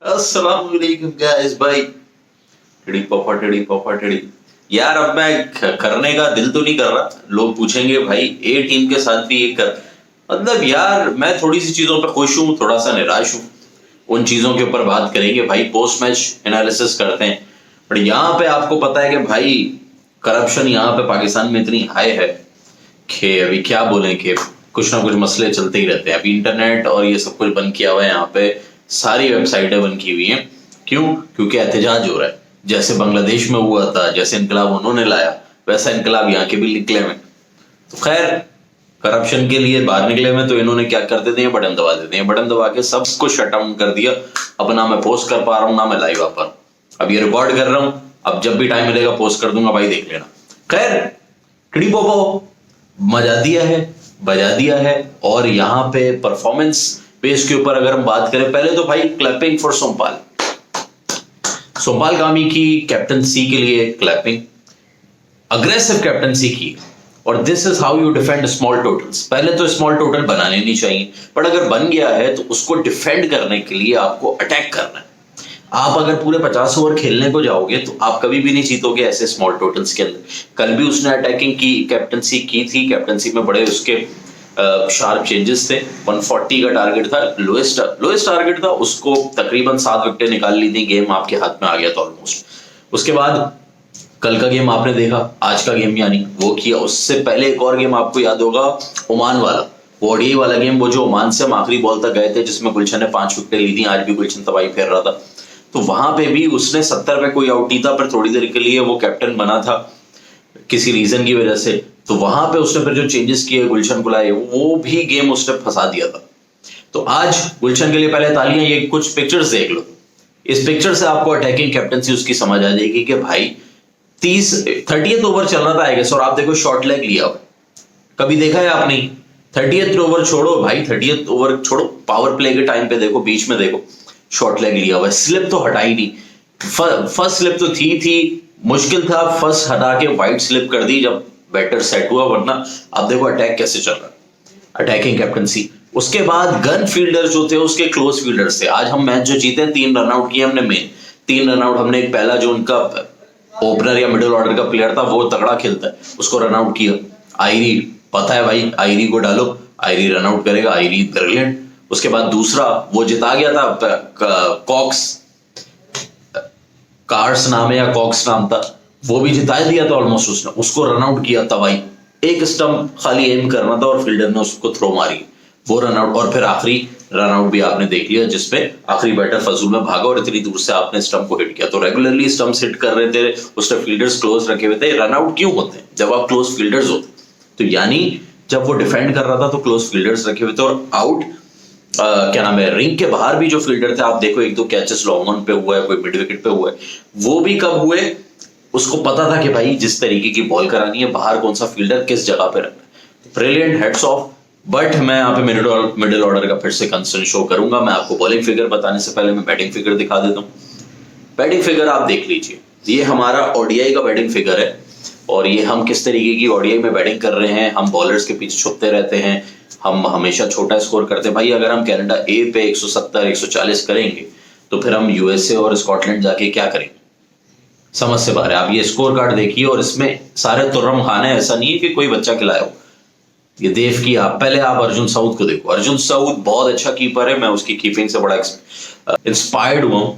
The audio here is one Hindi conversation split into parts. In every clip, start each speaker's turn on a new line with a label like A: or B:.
A: अस्सलाम वालेकुम गाइस भाई। टिड़ी पॉपा टिड़ी। यार अब मैं करने का दिल तो नहीं कर रहा। लोग पूछेंगे भाई ए टीम के साथ भी ये कर। मतलब यार मैं थोड़ी सी चीजों पे खुश हूँ, थोड़ा सा निराश हूँ। उन चीजों के ऊपर बात करेंगे भाई, पोस्ट मैच एनालिसिस करते हैं। बट यहाँ पे आपको पता है कि भाई करप्शन यहाँ पे पाकिस्तान में इतनी हाई है कि अभी क्या बोलें कि कुछ ना कुछ मसले चलते ही रहते हैं। अभी इंटरनेट और ये सब कुछ बंद किया हुआ है यहाँ पे, सारी वेबसाइटें बंद की हुई हैं। क्यों? क्योंकि एहतजाज हो रहा है। जैसे बांग्लादेश में हुआ था, जैसे इनकलाब उन्होंने लाया, वैसा इनकलाब यहाँ के भी निकले में। तो खैर, करप्शन के लिए बाहर निकले में तो इन्होंने क्या कर देते हैं, बटन दबा देते हैं। बटन दबा के सब कुछ शट डाउन कर दिया। अब ना मैं पोस्ट कर पा रहा हूँ, ना मैं लाइव आ पा रहा हूँ। अब ये रिकॉर्ड कर रहा हूँ, अब जब भी टाइम मिलेगा पोस्ट कर दूंगा भाई, देख लेना। खैर, टिड़ी पोपो मजा दिया है, बजा दिया है। और यहाँ पे परफॉर्मेंस पेस के ऊपर अगर हम बात करें, पहले तो भाई क्लैपिंग फॉर सोमपाल। सोमपाल कामी की कैप्टनसी के लिए क्लैपिंग, अग्रेसिव कैप्टनसी की। और this is how you defend small totals. पहले तो स्मॉल टोटल बनाने नहीं चाहिए, पर अगर बन गया है तो उसको डिफेंड करने के लिए आपको अटैक करना है। आप अगर पूरे 50 ओवर खेलने को जाओगे तो आप कभी भी नहीं जीतोगे ऐसे स्मॉल टोटल्स के अंदर। कल भी उसने अटैकिंग की कैप्टनसी की थी। कैप्टनसी में बड़े उसके शार्प चेंजेस थे। 140 का टारगेट था, लोएस्ट टारगेट था। उसको तकरीबन 7 विकेटें निकाल ली थी। गेम आपके हाथ में आ गया था ऑलमोस्ट। उसके बाद कल का गेम आपने देखा, आज का गेम यानी वो किया। उससे पहले एक और गेम आपको याद होगा, ओमान वाला, वो ओडीआई वाला गेम, वो जो ओमान से हम आखिरी बॉल तक गए थे, जिसमें गुलशन ने 5 विकेटें ली थी। आज भी गुलशन तबाही फेर रहा था। तो वहां पे भी उसने 70 पे कोई आउट नहीं था, पर थोड़ी देर के लिए वो कैप्टन बना था किसी रीजन की वजह से। तो वहां पे उसने फिर जो चेंजेस किए, गुलशन को लाए, वो भी गेम उसने फंसा दिया था। तो आज गुलशन के लिए पहले तालियां। ये कुछ पिक्चर्स देख लो। इस पिक्चर से आपको अटैकिंग कैप्टनसी उसकी समझ आ जाएगी कि भाई 30th ओवर चल रहा था आई गेस, और आप देखो शॉर्ट लेग लिया हुआ। कभी देखा है आपने? 30th ओवर छोड़ो भाई, 30th ओवर छोड़ो, पावर प्ले के टाइम पे देखो, बीच में देखो, शॉर्ट लेग लिया हुआ है। स्लिप तो हटा ही नहीं। फर्स्ट स्लिप तो थी, मुश्किल था। फर्स्ट हटा के वाइड स्लिप कर दी जब बैटर सेट हुआ, वरना अब देखो अटैक कैसे चल रहा है। Attacking captaincy. उसके बाद गन फील्डर जो थे उसके क्लोज फील्डर्स थे। आज हम मैच जो जीते, 3 रन आउट किए हमने। मेन 3 रन आउट हमने। एक पहला जो उनका ओपनर या मिडिल ऑर्डर का प्लेयर था, वो तगड़ा खेलता है, उसको रन आउट किया। आयरी, पता है भाई, आयरी को डालो, आयरी रन आउट करेगा, आयरी ब्रिलियंट। उसके बाद दूसरा वो जिता गया था, कॉक्स, कार्स नाम है या कॉक्स नाम था, वो भी जिता दिया था ऑलमोस्ट उसने, उसको रन आउट किया था भाई। एक स्टंप खाली एम करना था और फील्डर ने उसको थ्रो मारी, वो रन आउट। और फिर आखिरी रन आउट भी आपने देख लिया, जिसपे आखिरी बैटर फजूल में भागा और इतनी दूर से आपने स्टंप को हिट किया। तो रेगुलरली स्टंप्स हिट कर रहे थे, उसने फील्डर्स क्लोज रखे हुए थे। रन आउट क्यों होते हैं? जब आप क्लोज फील्डर्स होते, तो यानी जब वो डिफेंड कर रहा था तो क्लोज फील्डर्स रखे हुए थे। और आउट क्या नाम है, रिंग के बाहर भी जो फील्डर थे, आप देखो 1-2 कैचेस लॉन्ग ऑन पे हुआ है, कोई मिड विकेट पे हुआ है। वो भी कब हुए? उसको पता था कि भाई जिस तरीके की बॉल करानी है, बाहर कौन सा फील्डर किस जगह पे रखना है। Brilliant, heads of. बट मैं यहाँ पे मिडिल ऑर्डर का फिर से कंसर्न शो करूंगा। मैं आपको बॉलिंग फिगर बताने से पहले मैं बैटिंग फिगर दिखा देता हूँ। बैटिंग फिगर आप देख लीजिए, ये हमारा ओडीआई का बैटिंग फिगर है। और ये हम किस तरीके की ओडीआई में बैटिंग कर रहे हैं। हम बॉलर्स के पीछे छुपते रहते हैं, हम हमेशा छोटा स्कोर करते हैं भाई। अगर हम कनाडा ए पे 170 140 करेंगे, तो फिर हम यूएसए और स्कॉटलैंड जाके क्या करेंगे? समझ से बाहर है। आप ये स्कोर कार्ड देखिए, और इसमें सारे तुर्रम खाने, ऐसा नहीं है कि कोई बच्चा खिलाया हो। ये देव की आप पहले आप अर्जुन साउद को देखो। अर्जुन साउद बहुत अच्छा कीपर है, मैं उसकी कीपिंग से बड़ा इंस्पायर्ड हुआ हूं।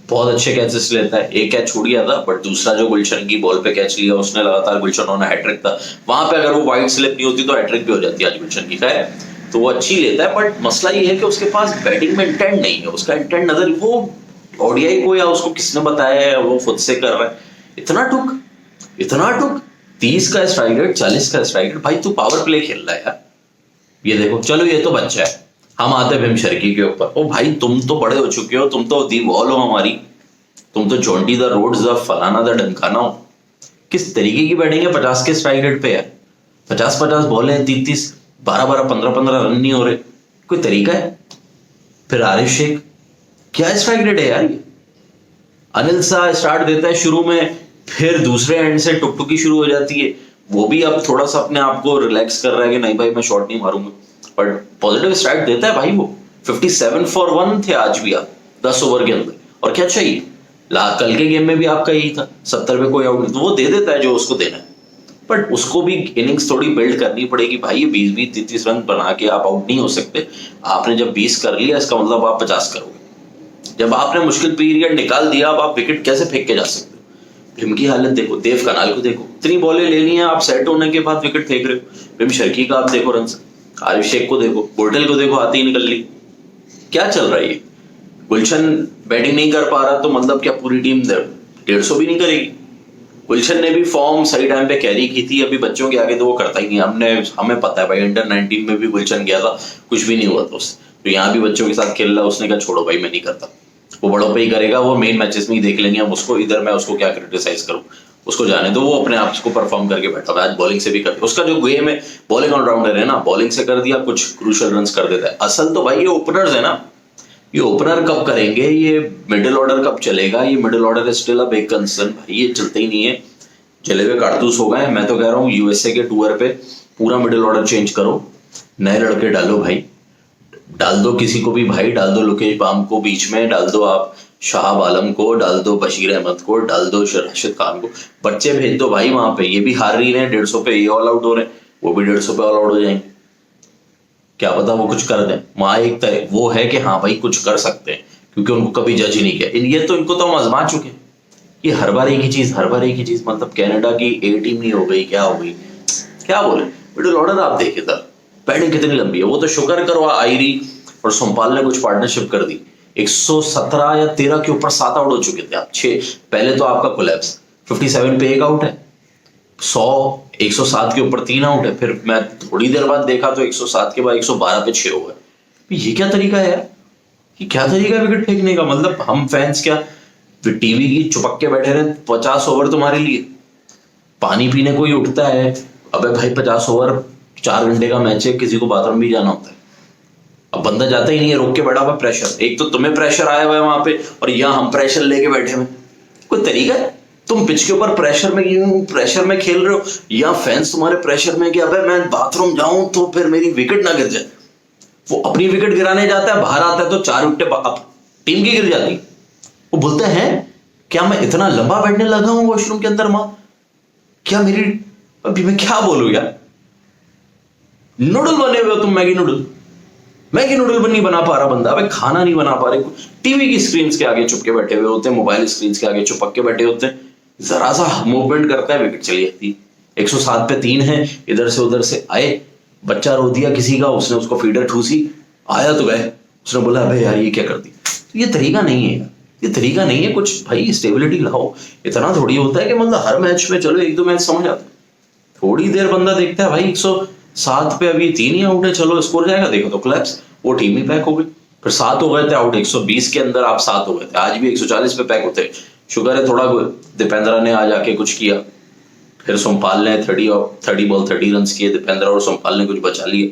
A: बहुत अच्छे कैचेस लेता है। एक कैच छूट गया था, बट दूसरा जो गुलशन की बॉल पे कैच लिया उसने, लगातार गुलशन होना हैट्रिक था वहां पे। अगर वो वाइड स्लिप नहीं होती तो हैट्रिक भी हो जाती आज गुलशन की। खैर, तो वो अच्छी लेता है, बट मसला ये है कि उसके पास बैटिंग में इंटेंट नहीं है। उसका इंटेंट नजर, वो ओडीआई को या उसको किसने बताया है, वो खुद से कर रहा है। इतना टुक 30 का स्ट्राइक रेट, 40 का स्ट्राइक रेट। भाई तू पावर प्ले खेल रहा है यार। ये देखो, चलो ये तो बच्चा है। हम आते भीम शर्की के ऊपर। ओ भाई, तुम तो बड़े हो चुके हो, तुम तो दी वॉल हो हमारी, तुम तो जॉन्टी द रोड्स द फलाना द डंकाना हो। किस तरीके की बैटिंग है 50 के स्ट्राइक रेट पे यार? 50 बॉल है, 30 12 15 रन नहीं हो रहे, कोई तरीका है? फिर आरिफ शेख, क्या स्ट्राइक रेट है यार ये? अनिल शाह स्टार्ट देता है शुरू में, फिर दूसरे एंड से टुकटुकी शुरू हो जाती है। वो भी अब थोड़ा सा अपने आप को रिलैक्स कर रहा है कि नहीं भाई मैं शॉट नहीं मारूंगा, बट पॉजिटिव स्ट्राइक देता है भाई वो। 57 फॉर 1 थे आज भी आप। 10 ओवर के अंदर, और क्या चाहिए? कल के गेम में भी आपका यही था, 70 पे कोई आउट नहीं तो वो दे देता है जो उसको देना है, बट उसको भी इनिंग्स थोड़ी बिल्ड करनी पड़ेगी भाई। ये 20-20, 30-30 रन बना के आप आउट नहीं हो सकते। आपने जब 20 कर लिया इसका मतलब आप 50 करोगे। जब आपने मुश्किल पीरियड निकाल दिया, अब आप विकेट कैसे फेंक के जा सकते हो? भीम की हालत देखो, देव कनाल को देखो, इतनी बॉलें ले ली हैं, आप सेट होने के बाद विकेट फेंक रहे हो। भीम शर्की का आप देखो रन, आरिफ शेख को देखो, बोल्टल को देखो, आती ही निकल ली। क्या चल रहा है ये? गुलशन बैटिंग नहीं कर पा रहा तो मतलब क्या पूरी टीम 150 भी नहीं करेगी? गुलशन ने भी फॉर्म सही टाइम पे कैरी की थी, अभी बच्चों के आगे तो वो करता ही नहीं। हमें पता है भाई, अंडर 19 में भी गुलशन गया था, कुछ भी नहीं हुआ था उससे। तो यहाँ भी बच्चों के साथ खेल रहा है, उसने कहा छोड़ो भाई मैं नहीं करता, वो बड़ों पे ही करेगा, वो मेन मैचेस में ही देख लेंगे हम उसको, इधर मैं उसको क्या क्रिटिसाइज करूँ, उसको जाने दो, वो अपने आप को परफॉर्म करके बैठा हुआ। आज बॉलिंग से भी कर, उसका जो गेम है बॉलिंग ऑलराउंडर है ना, बॉलिंग से कर दिया, कुछ क्रूशियल रन कर देता है। असल तो भाई ये ओपनर्स है ना, ये ओपनर कब करेंगे, ये मिडिल ऑर्डर कब चलेगा? ये middle order is still a big concern भाई, ये चलते ही नहीं है, चले हुए कारतूस हो गए। मैं तो कह रहा हूँ यूएसए के टूर पे पूरा मिडिल ऑर्डर चेंज करो, नए लड़के डालो भाई, डाल दो किसी को भी भाई, डाल दो लोकेश बाम को बीच में, डाल दो आप शाहब आलम को, डाल दो बशीर अहमद को, डाल दो राशिद खान को, बच्चे भेज दो भाई वहां पे। ये भी हार रही है 150 पे, ये ऑल आउट हो रहे हैं, वो भी 150 पे ऑल आउट हो जाएंगे, क्या पता वो कुछ कर दें। वहां एक तरह वो है कि हाँ भाई कुछ कर सकते हैं, क्योंकि उनको कभी जज ही नहीं किया। ये तो इनको तो हम आजमा चुके हैं, ये हर बार एक ही चीज, हर बार एक ही चीज। मतलब कनाडा की ए टीम नहीं हो गई, क्या हो गई, क्या बोले। मिडिल ऑर्डर आप देखिए था, बैटिंग कितनी लंबी है। वो तो शुक्र करो आयरी और सोमपाल ने कुछ पार्टनरशिप कर दी, 117 या 13 के ऊपर 7 आउट हो चुके थे आप, 6 पहले तो आपका कोलैप्स, 57 पे 1 आउट है, 107 के ऊपर 3 आउट है। फिर मैं थोड़ी देर बाद देखा तो 107 के बाद 112 पे 6 हुए। ये क्या तरीका है यार, ये क्या तरीका है विकेट फेंकने का? मतलब हम फैंस क्या टीवी की चुपक के बैठे रहे? 50 ओवर तुम्हारे लिए पानी पीने को ही उठता है? अबे भाई 50 ओवर 4 घंटे का मैच है, किसी को बाथरूम भी जाना होता है। अब बंदा जाता ही नहीं है, रोक के बैठा हुआ प्रेशर, एक तो तुम्हें प्रेशर आया हुआ है वहां पे, और यहाँ हम प्रेशर लेके बैठे हुए। कोई तरीका है? तुम पिच के ऊपर प्रेशर में खेल रहे हो, या फैंस तुम्हारे प्रेशर में कि अबे मैं बाथरूम जाऊं तो फिर मेरी विकेट ना गिर जाए। वो अपनी विकेट गिराने जाता है, बाहर आता है तो 4 विकेट टीम की गिर जाती। वो बोलते हैं क्या मैं इतना लंबा बैठने लगा हूं वॉशरूम के अंदर? मां क्या मेरी, अभी मैं क्या बोलूं यार। नूडल बने हुए हो तुम, मैगी नूडल नहीं बना पा रहा बंदा, अबे खाना नहीं बना पा रहे, टीवी की स्क्रीन के आगे चुपके बैठे हुए होते हैं, मोबाइल स्क्रीन के आगे चुपक के बैठे होते हैं, जरा सा मूवमेंट करता है विकेट चली जाती। 107 पे 3 है, इधर से उधर से आए, बच्चा रो दिया किसी का, उसने उसको फीडर ठूसी, आया तो गए, उसने बोला अबे यार ये क्या कर दी। तो ये तरीका नहीं है यार, ये तरीका नहीं है। कुछ भाई स्टेबिलिटी लाओ। इतना थोड़ी होता है कि मतलब हर मैच में चलो 1-2 मैच समझ आता है, थोड़ी देर बंदा देखता है भाई 107 पे अभी 3 ही आउट है, चलो स्कोर जाएगा, देखो तो कोलैप्स, वो टीम ही पैक हो गई। फिर 7 हो गए थे आउट, 120 के अंदर आप 7 हो गए थे। आज भी 140 पे पैक होते, शुक्र है थोड़ा दीपेंद्रा ने आज आके कुछ किया, फिर सोमपाल ने 30 बॉल 30 रन किए, दीपेंद्रा और सोमपाल ने कुछ बचा लिए,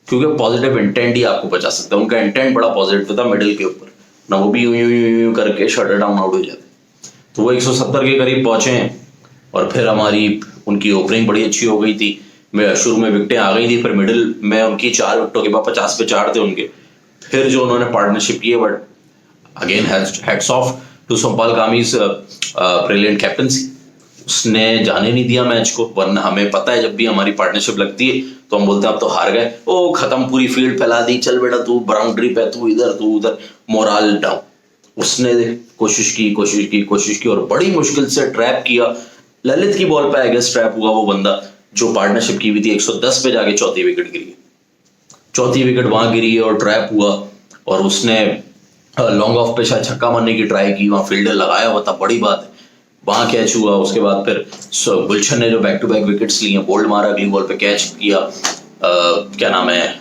A: क्योंकि पॉजिटिव इंटेंट ही आपको बचा सकता है। उनका इंटेंट बड़ा पॉजिटिव था मिडिल के ऊपर ना, वो भी यूं करके शटर डाउन आउट हो जाते। तो वो 170 के करीब पहुंचे हैं, और फिर हमारी उनकी ओपनिंग बड़ी अच्छी हो गई थी। शुरू में विकेटें आ गई थी, फिर मिडिल में उनकी 4 विकेटों के बाद 50 पे 4 थे उनके। फिर जो उन्होंने पार्टनरशिप की है, but again hats off to Sompal कामीज ब्रिलियंट कैप्टनसी, उसने जाने नहीं दिया मैच को। वरना हमें पता है जब भी हमारी पार्टनरशिप लगती है तो हम बोलते हैं अब तो हार गए, ओ खत्म, पूरी फील्ड फैला दी, चल बेटा तू बाउंड्री पे, तू इधर तू उधर, मोरल डाउन। उसने कोशिश की और बड़ी मुश्किल से ट्रैप किया। ललित की बॉल पे आई गेस ट्रैप हुआ वो बंदा जो पार्टनरशिप की हुई थी। 110 पे जाके चौथी विकेट गिरी, चौथी विकेट वहां गिरी है और ट्रैप हुआ, और उसने लॉन्ग ऑफ पे शायद छक्का मारने की ट्राई की, वहां फील्डर लगाया हुआ था, बड़ी बात है, वहां कैच हुआ। उसके बाद फिर गुलशन ने जो बैक टू बैक विकेट्स लिए, बोल्ड मारा, अगली बॉल पे कैच किया, क्या नाम है,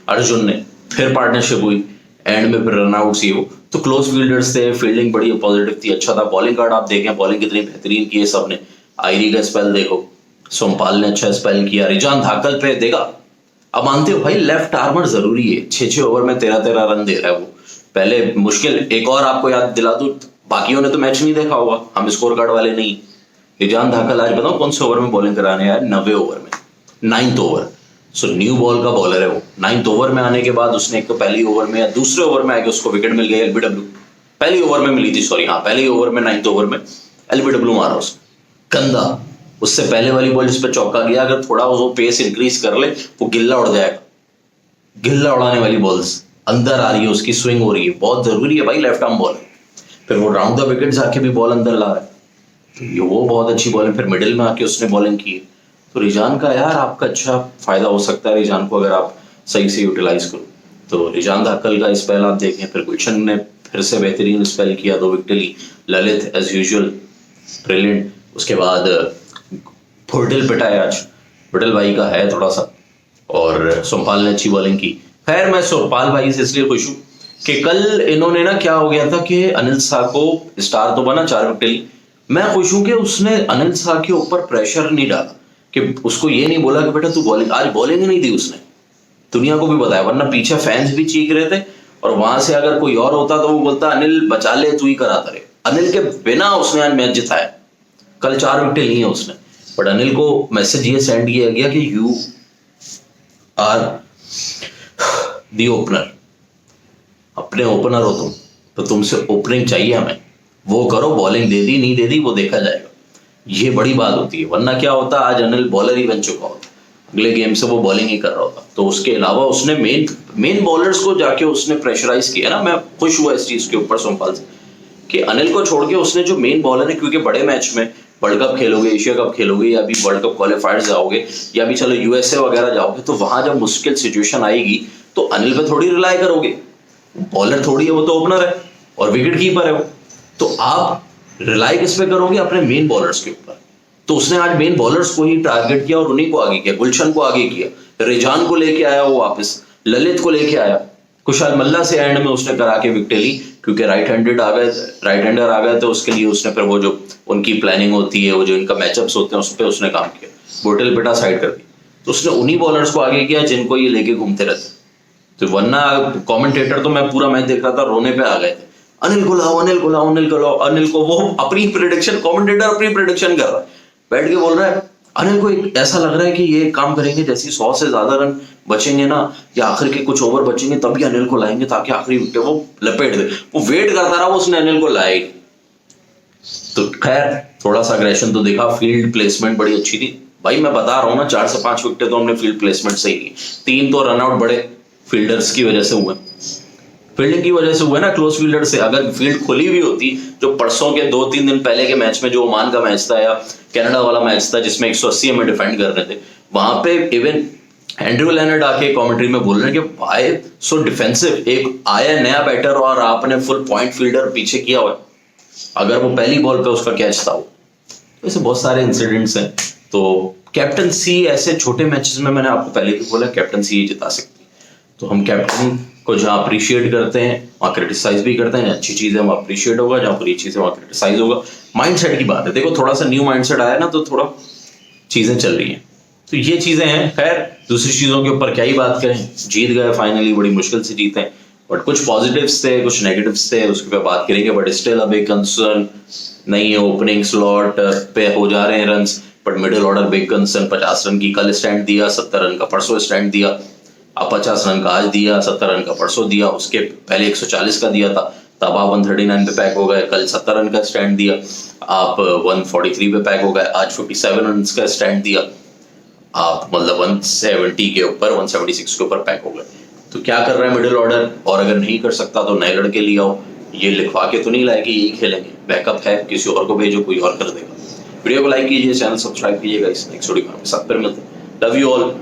A: अर्जुन ने, फिर पार्टनरशिप हुई, एंड में फिर रनआउट ही हो। तो क्लोज फील्डर्स थे, फील्डिंग बड़ी पॉजिटिव थी, अच्छा था। बॉलिंग कार्ड आप देखें, बॉलिंग कितनी बेहतरीन की है सबने। आयरी का स्पेल देखो, सोमपाल ने अच्छा स्पेल किया, रिजान धाकल पे देखा। अब मानते हो भाई लेफ्ट आर्मर जरूरी है, 6-6 ओवर में 13-13 रन दे रहा है वो। पहले मुश्किल, एक और आपको याद दिला दूं, बाकियों ने तो मैच नहीं देखा होगा, हम स्कोर कार्ड वाले नहीं। रिजान धाकल आज बताओ कौन से ओवर में बॉलिंग कराने आया? 90 ओवर में, 9th over. So new ball का बॉलर है वो। 9th ओवर में आने के बाद उसने एक तो पहली ओवर में या दूसरे ओवर में आके उसको विकेट मिल गई एलबीडब्ल्यू, पहली ओवर में मिली थी, सॉरी हाँ पहली ओवर में 9th ओवर में एलबीडब्ल्यू मारा उसने गंदा। उससे पहले वाली बॉल जिस पे चौका गया, अगर थोड़ा वो पेस इंक्रीज कर ले वो गिल्ला उड़ जाएगा। गिल्ला उड़ाने वाली बॉल्स अंदर आ रही है, उसकी स्विंग हो रही है, बहुत जरूरी है भाई, लेफ्ट आर्म बॉल है। फिर वो राउंड द विकेट आके भी बॉल अंदर ला रहा है, तो ये वो बहुत अच्छी बॉल है। फिर मिडिल में आके उसने बॉलिंग की है। तो रिजान का यार आपका अच्छा फायदा हो सकता है, रिजान को अगर आप सही से यूटिलाइज करो तो। रिजान धाकल का स्पेल आप देखें, फिर गुलशन ने फिर से बेहतरीन स्पेल किया, 2 विकेट ली। Lalit as usual brilliant. उसके बाद फुर्टिल पिटाया आज, फुर्टिल भाई का है थोड़ा सा, और सोमपाल ने अच्छी बॉलिंग की। खैर मैं सोमपाल भाई से इसलिए खुश हूँ कि कल इन्होंने ना, क्या हो गया था कि अनिल शाह को स्टार तो बना, 4 विकेट ली। मैं खुश हूं कि उसने अनिल शाह के ऊपर प्रेशर नहीं डाला, कि उसको ये नहीं बोला कि बेटा तू बॉलिंग, आज बॉलिंग ही नहीं दी उसने, दुनिया को भी बताया। वरना पीछे फैंस भी चीख रहे थे, और वहां से अगर कोई और होता तो वो बोलता अनिल बचा ले, तू ही कराता रहे। अनिल के बिना उसने आज मैच जिताया। कल 4 विकेट ली है उसने, बट अनिल को मैसेज ये सेंड किया गया कि यू आर दी ओपनर, अपने ओपनर हो तुम, तो तुमसे ओपनिंग चाहिए हमें, वो करो। बॉलिंग दे दी नहीं दे दी वो देखा जाएगा, ये बड़ी बात होती है। वरना क्या होता, आज अनिल बॉलर ही बन चुका होता, अगले गेम से वो बॉलिंग ही कर रहा होता। तो उसके अलावा उसने मेन बॉलर्स को जाके उसने प्रेशराइज किया ना। मैं खुश हुआ इस चीज के ऊपर सोमपाल से, कि अनिल को छोड़ के उसने जो मेन बॉलर है, क्योंकि बड़े मैच में वर्ल्ड कप खेलोगे, एशिया कप खेलोगे, या भी वर्ल्ड कप क्वालिफायर्स जाओगे, या भी चलो यूएसए वगैरह जाओगे, तो वहां जब मुश्किल सिचुएशन आएगी तो अनिल पे थोड़ी रिलाई करोगे। बॉलर थोड़ी है, वो तो ओपनर है और विकेट कीपर है वो, तो आप रिलाई किस पे करोगे, अपने मेन बॉलर्स के ऊपर। तो उसने आज मेन बॉलर्स को ही टारगेट किया और उन्हीं को आगे किया, गुलशन को आगे किया, रिजान को लेके आया वो वापस, ललित को लेके आया, कुशाल मल्ला से एंड में उसने करा के विकेट ली, क्योंकि राइट हैंडर आ गए तो उसके लिए उसने फिर वो जो उनकी प्लानिंग होती है, वो जो इनका मैचअप्स होते हैं, उस पर उसने काम किया, बोटल बेटा साइड कर दी। तो उसने उन्हीं बॉलर्स को आगे किया जिनको ये लेके घूमते रहते। तो वरना कमेंटेटर तो मैं पूरा मैच देख रहा था, रोने पे आ गए थे, अनिल को लाओ, अनिल को लाओ, अनिल को लाओ, अनिल को। वो अपनी प्रेडिक्शन, कमेंटेटर अपनी प्रेडिक्शन कर रहा है, बैठ के बोल रहा है अनिल को एक ऐसा लग रहा है कि ये काम करेंगे, जैसे 100 से ज्यादा रन बचेंगे ना, या आखिर के कुछ ओवर बचेंगे, तभी अनिल को लाएंगे, ताकि आखिरी विकेट वो लपेट दे। वो वेट करता रहा, उसने अनिल को लाया। तो खैर थोड़ा सा अग्रेशन तो देखा, फील्ड प्लेसमेंट बड़ी अच्छी थी भाई। मैं बता रहा हूँ ना, 4 से 5 विकेट तो हमने फील्ड प्लेसमेंट सही की। 3 तो रनआउट बड़े फील्डर्स की वजह से हुए, फील्डिंग की वजह से हुआ ना, क्लोज फील्डर से। अगर फील्ड खुली हुई होती, जो परसों के 2-3 दिन पहले के मैच में, जो ओमान का मैच था या कनाडा वाला मैच था जिसमें 180 में डिफेंड कर रहे थे, वहां पे इवन एंड्रू लेनर्ड आके कमेंट्री में बोल रहे हैं कि भाई सो डिफेंसिव, एक आया नया बैटर और आपने फुल पॉइंट फील्डर पीछे किया हुआ, अगर वो पहली बॉल पे उसका कैच था वो। तो ऐसे बहुत सारे इंसिडेंट्स हैं। तो कैप्टनसी ऐसे छोटे मैचेस में, मैंने आपको पहले भी बोला, कैप्टनसी ही जिता सकती है। तो हम कैप्टन को जहाँ अप्रिशिएट करते हैं वहाँ क्रिटिसाइज भी करते हैं। अच्छी चीज़ है वहाँ अप्रिशिएट होगा, जहाँ बुरी चीज़ है वहाँ क्रिटिसाइज होगा। माइंडसेट की बात है, देखो थोड़ा सा न्यू माइंडसेट आया ना, तो थोड़ा चीज़ें चल रही हैं। तो ये चीज़ें हैं। खैर दूसरी चीज़ों के ऊपर क्या ही बात करें, जीत गए फाइनली, बड़ी मुश्किल से जीते हैं, बट कुछ पॉजिटिव्स थे, कुछ नेगेटिव्स थे, उसके ऊपर बात करेंगे। बट स्टिल अब एक कंसर्न नहीं है, ओपनिंग स्लॉट पे हो जा रहे हैं runs, but middle order big concern. 50 run की कल स्टैंड दिया, 70 रन का परसों स्टैंड दिया, अब 50 रन का आज दिया, 70 रन का परसों दिया, उसके पहले 140 का दिया था, तब आप 139 पे पैक हो गए। कल 70 रन का स्टैंड दिया, आप 143 पे पैक हो गए। आज 57 रन का स्टैंड दिया, आप मतलब 170 के ऊपर, 176 के ऊपर पैक हो गए। तो क्या कर रहा है मिडिल ऑर्डर, और अगर नहीं कर सकता तो नए लड़के ले आओ। ये लिखवा के तो नहीं लाए कि यही खेलेंगे, बैकअप है, किसी और को भेजो, कोई और कर देगा। वीडियो को लाइक कीजिए, चैनल सब्सक्राइब कीजिएगा। इस नेक्स्ट वीडियो में साथ फिर मिलते हैं। Love you all.